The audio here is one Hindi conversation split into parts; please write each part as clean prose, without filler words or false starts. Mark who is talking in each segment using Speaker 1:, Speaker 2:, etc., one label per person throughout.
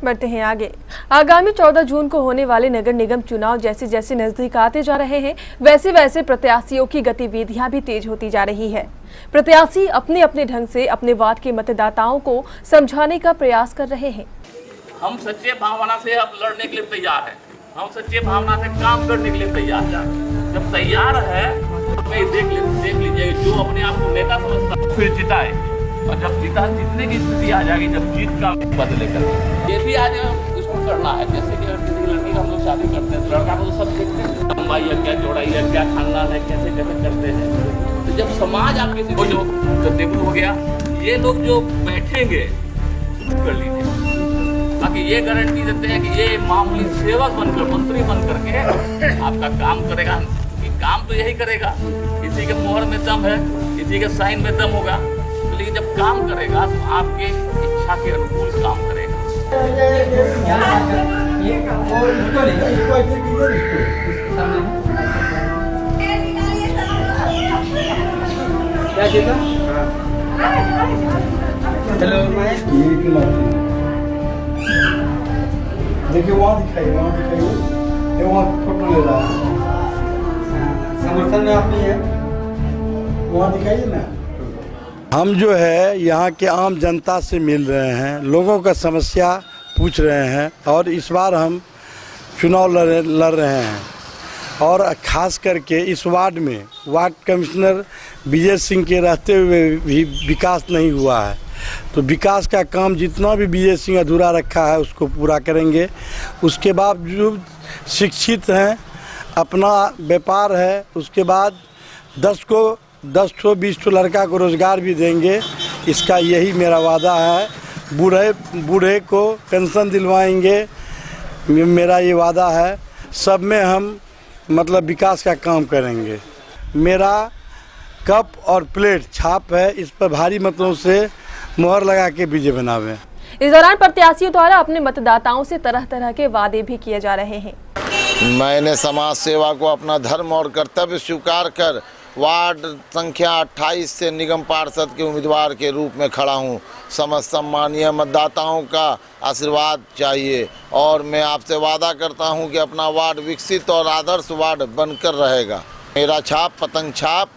Speaker 1: बढ़ते हैं आगे। आगामी 14 जून को होने वाले नगर निगम चुनाव जैसे जैसे नजदीक आते जा रहे हैं, वैसे वैसे प्रत्याशियों की गतिविधियां भी तेज होती जा रही है। प्रत्याशी अपने अपने ढंग से अपने वार्ड के मतदाताओं को समझाने का प्रयास कर रहे हैं।
Speaker 2: हम सच्चे भावना से अब लड़ने के लिए तैयार हैं। हम सच्चे भावना से काम करने के लिए तैयार हैं। जब तैयार है तो देख लीजिए, जो अपने आप को नेता समझता फिर जिताए, और जब जीतने की स्थिति आ जाएगी, जब जीत का बदलेगा। ये भी आज इसको करना है। जैसे कि किसी लड़की हम लोग शादी करते हैं तो लड़का को तो सब देखते हैं, लंबाई है क्या, चौड़ाई है क्या, खानदान है, कैसे कैसे करते हैं। तो जब समाज आप किसी को जो टेबल हो गया, ये लोग जो बैठेंगे कर लीजिए। बाकी ये गारंटी देते हैं कि ये मामूली सेवक बनकर, मंत्री बन करके आपका काम करेगा। कि काम तो यही करेगा, किसी के मोहर में दम है, किसी के साइन में दम होगा, लेकिन जब काम करेगा तो आपके इच्छा के अनुकूल काम करेगा।
Speaker 3: देखिए वहाँ दिखाइए, वहाँ फोटो ले रहा है, समर्थन में आप नहीं है, वहाँ दिखाइए ना। हम जो है यहाँ के आम जनता से मिल रहे हैं, लोगों का समस्या पूछ रहे हैं, और इस बार हम चुनाव लड़ रहे हैं। और ख़ास करके इस वार्ड में वार्ड कमिश्नर विजय सिंह के रहते हुए भी विकास नहीं हुआ है, तो विकास का काम जितना भी विजय सिंह अधूरा रखा है उसको पूरा करेंगे। उसके बावजूद शिक्षित हैं, अपना व्यापार है, उसके बाद 10-20 लड़का को रोज़गार भी देंगे, इसका यही मेरा वादा है। बूढ़े को पेंशन दिलवाएंगे, मेरा ये वादा है। सब में हम मतलब विकास का काम करेंगे। मेरा कप और प्लेट छाप है, इस पर भारी मतों से मोहर लगा के विजय बनावे।
Speaker 1: इस दौरान प्रत्याशियों द्वारा अपने मतदाताओं से तरह तरह के वादे भी किए जा रहे हैं।
Speaker 4: मैंने समाज सेवा को अपना धर्म और कर्तव्य स्वीकार कर वार्ड संख्या 28 से निगम पार्षद के उम्मीदवार के रूप में खड़ा हूं। समस्त सम्मानीय मतदाताओं का आशीर्वाद चाहिए, और मैं आपसे वादा करता हूं कि अपना वार्ड विकसित और आदर्श वार्ड बनकर रहेगा। मेरा छाप पतंग छाप,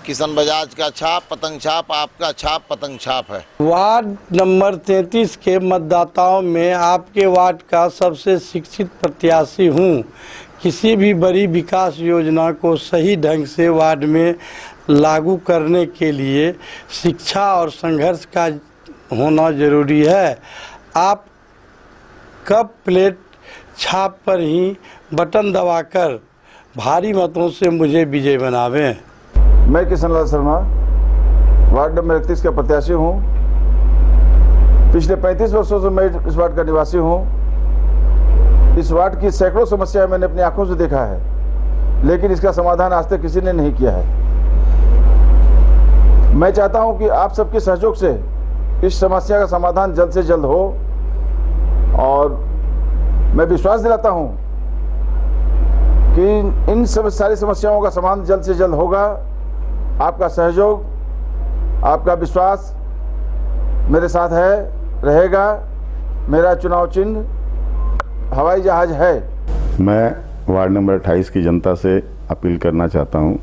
Speaker 4: किशन बजाज का छाप पतंग छाप, आपका छाप पतंग छाप है।
Speaker 3: वार्ड नंबर 33 के मतदाताओं में आपके वार्ड का सबसे शिक्षित प्रत्याशी हूं। किसी भी बड़ी विकास योजना को सही ढंग से वार्ड में लागू करने के लिए शिक्षा और संघर्ष का होना जरूरी है। आप कप प्लेट छाप पर ही बटन दबाकर भारी मतों से मुझे विजय बनावें।
Speaker 5: मैं किशन लाल शर्मा वार्ड नंबर 31 का प्रत्याशी हूं। पिछले 35 वर्षों से मैं इस वार्ड का निवासी हूं। इस वार्ड की सैकड़ों समस्याएं मैंने अपनी आंखों से देखा है, लेकिन इसका समाधान आज तक किसी ने नहीं किया है। मैं चाहता हूं कि आप सबके सहयोग से इस समस्या का समाधान जल्द से जल्द हो, और मैं विश्वास दिलाता हूं कि इन सारी समस्याओं का समाधान जल्द से जल्द होगा। आपका सहयोग, आपका विश्वास मेरे साथ है, रहेगा। मेरा चुनाव चिन्ह हवाई जहाज है।
Speaker 6: मैं वार्ड नंबर 28 की जनता से अपील करना चाहता हूं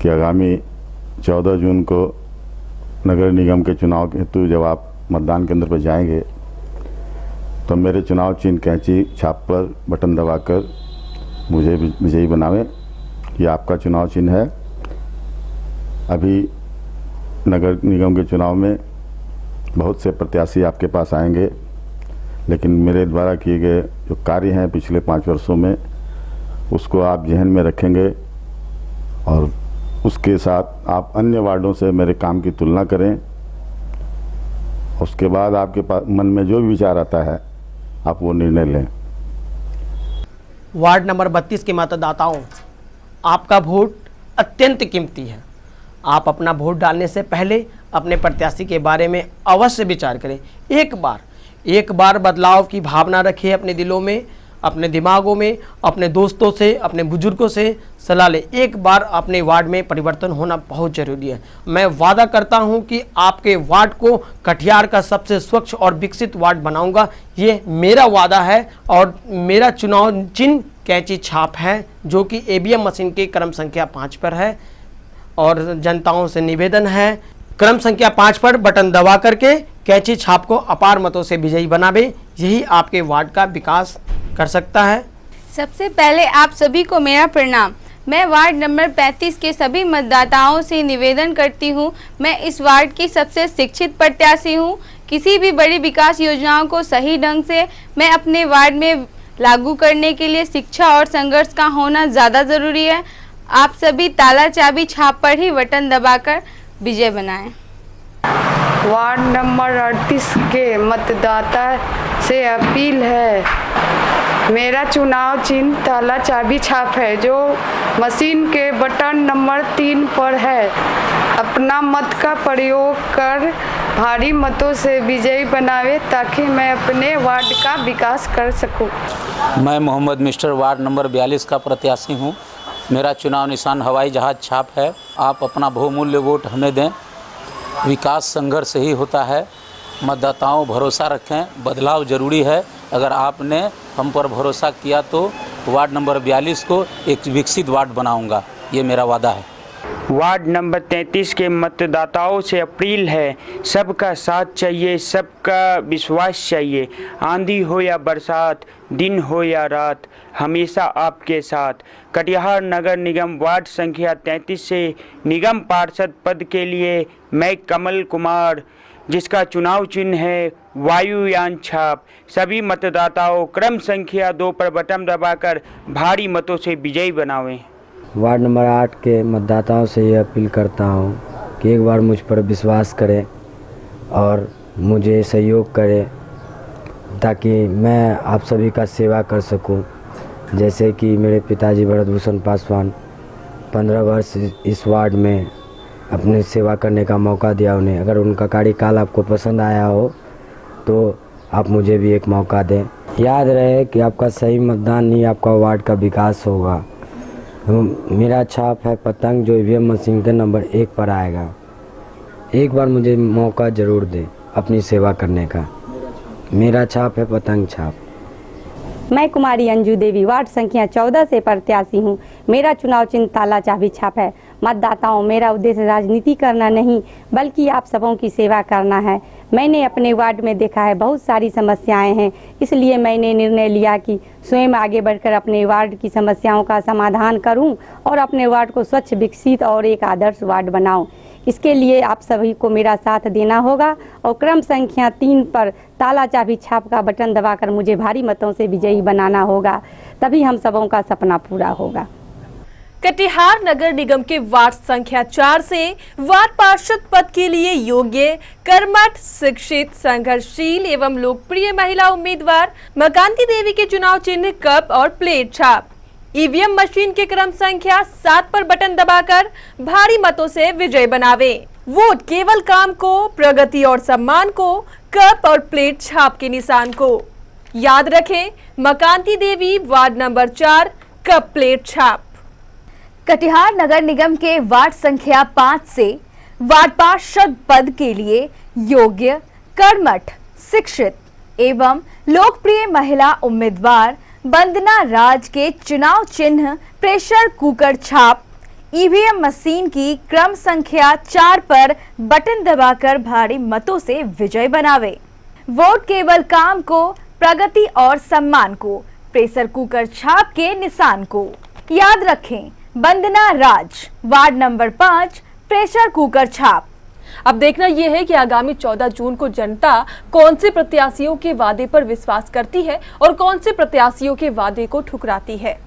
Speaker 6: कि आगामी 14 जून को नगर निगम के चुनाव हेतु जब आप मतदान केंद्र पर जाएंगे तो मेरे चुनाव चिन्ह कैंची छाप पर बटन दबाकर मुझे विजयी बनावें। ये आपका चुनाव चिन्ह है। अभी नगर निगम के चुनाव में बहुत से प्रत्याशी आपके पास आएंगे, लेकिन मेरे द्वारा किए गए जो कार्य हैं पिछले 5 वर्षों में, उसको आप जहन में रखेंगे, और उसके साथ आप अन्य वार्डों से मेरे काम की तुलना करें। उसके बाद आपके पास मन में जो भी विचार आता है आप वो निर्णय लें।
Speaker 7: वार्ड नंबर 32 के मतदाताओं, आपका वोट अत्यंत कीमती है। आप अपना वोट डालने से पहले अपने प्रत्याशी के बारे में अवश्य विचार करें। एक बार बदलाव की भावना रखें अपने दिलों में, अपने दिमागों में, अपने दोस्तों से, अपने बुजुर्गों से सलाह लें। एक बार अपने वार्ड में परिवर्तन होना बहुत ज़रूरी है। मैं वादा करता हूं कि आपके वार्ड को कटिहार का सबसे स्वच्छ और विकसित वार्ड बनाऊंगा। ये मेरा वादा है और मेरा चुनाव चिन्ह कैंची छाप है, जो कि ईवीएम मशीन के क्रम संख्या 5 पर है। और जनताओं से निवेदन है, क्रम संख्या 5 पर बटन दबा करके कैंची छाप को अपार मतों से विजयी बनावे। यही आपके वार्ड का विकास कर सकता है।
Speaker 8: सबसे पहले आप सभी को मेरा प्रणाम। मैं वार्ड नंबर 35 के सभी मतदाताओं से निवेदन करती हूं, मैं इस वार्ड की सबसे शिक्षित प्रत्याशी हूं। किसी भी बड़ी विकास योजनाओं को सही ढंग से मैं अपने वार्ड में लागू करने के लिए शिक्षा और संघर्ष का होना ज़्यादा ज़रूरी है। आप सभी ताला चाबी छाप पर ही बटन दबाकर विजय बनाएं।
Speaker 9: वार्ड नंबर 38 के मतदाता से अपील है, मेरा चुनाव चिन्ह ताला चाबी छाप है, जो मशीन के बटन नंबर 3 पर है। अपना मत का प्रयोग कर भारी मतों से विजयी बनावे, ताकि मैं अपने वार्ड का विकास कर सकूं।
Speaker 10: मैं मोहम्मद मिस्टर वार्ड नंबर 42 का प्रत्याशी हूं। मेरा चुनाव निशान हवाई जहाज छाप है। आप अपना बहुमूल्य वोट हमें दें। विकास संघर्ष से ही होता है। मतदाताओं भरोसा रखें, बदलाव ज़रूरी है। अगर आपने हम पर भरोसा किया तो वार्ड नंबर 42 को एक विकसित वार्ड बनाऊंगा, ये मेरा वादा है।
Speaker 11: वार्ड नंबर 33 के मतदाताओं से अपील है, सबका साथ चाहिए, सबका विश्वास चाहिए। आंधी हो या बरसात, दिन हो या रात, हमेशा आपके साथ। कटिहार नगर निगम वार्ड संख्या 33 से निगम पार्षद पद के लिए मैं कमल कुमार, जिसका चुनाव चिन्ह है वायुयान छाप, सभी मतदाताओं क्रम संख्या 2 पर बटन दबाकर भारी मतों से विजयी बनावें।
Speaker 12: वार्ड नंबर 8 के मतदाताओं से ये अपील करता हूँ कि एक बार मुझ पर विश्वास करें और मुझे सहयोग करें, ताकि मैं आप सभी का सेवा कर सकूं। जैसे कि मेरे पिताजी भरत भूषण पासवान 15 वर्ष इस वार्ड में अपनी सेवा करने का मौका दिया उन्हें। अगर उनका कार्यकाल आपको पसंद आया हो तो आप मुझे भी एक मौका दें। याद रहे कि आपका सही मतदान ही आपका वार्ड का विकास होगा। मेरा छाप है पतंग, जो ईवीएम मशीन के नंबर 1 पर आएगा। एक बार मुझे मौका ज़रूर दें अपनी सेवा करने का। मेरा छाप है पतंग छाप।
Speaker 13: मैं कुमारी अंजू देवी वार्ड संख्या 14 से प्रत्याशी हूँ। मेरा चुनाव चिन्ह ताला चाबी छाप है। मतदाताओं, मेरा उद्देश्य राजनीति करना नहीं, बल्कि आप सबों की सेवा करना है। मैंने अपने वार्ड में देखा है बहुत सारी समस्याएं हैं, इसलिए मैंने निर्णय लिया कि स्वयं आगे बढ़कर अपने वार्ड की समस्याओं का समाधान करूं और अपने वार्ड को स्वच्छ, विकसित और एक आदर्श वार्ड बनाऊं। इसके लिए आप सभी को मेरा साथ देना होगा और क्रम संख्या 3 पर ताला चाबी छाप का बटन दबाकर मुझे भारी मतों से विजयी बनाना होगा, तभी हम सबों का सपना पूरा होगा।
Speaker 1: कटिहार नगर निगम के वार्ड संख्या 4 से वार्ड पार्षद पद के लिए योग्य, कर्मठ, शिक्षित, संघर्षशील एवं लोकप्रिय महिला उम्मीदवार मकांती देवी के चुनाव चिन्ह कप और प्लेट छाप, ईवीएम मशीन के क्रम संख्या 7 पर बटन दबाकर भारी मतों से विजय बनावे। वोट केवल काम को, प्रगति और सम्मान को, कप और प्लेट छाप के निशान को। याद रखें, मकांती देवी वार्ड नंबर 4, कप प्लेट छाप।
Speaker 14: कटिहार नगर निगम के वार्ड संख्या 5 से वार्ड पार्षद पद के लिए योग्य, कर्मठ, शिक्षित एवं लोकप्रिय महिला उम्मीदवार वंदना राज के चुनाव चिन्ह प्रेशर कुकर छाप, ईवीएम मशीन की क्रम संख्या 4 पर बटन दबाकर भारी मतों से विजय बनावे। वोट केवल काम को, प्रगति और सम्मान को, प्रेशर कुकर छाप के निशान को। याद रखें, वंदना राज वार्ड नंबर 5, प्रेशर कुकर छाप।
Speaker 1: अब देखना यह है कि आगामी 14 जून को जनता कौन से प्रत्याशियों के वादे पर विश्वास करती है और कौन से प्रत्याशियों के वादे को ठुकराती है।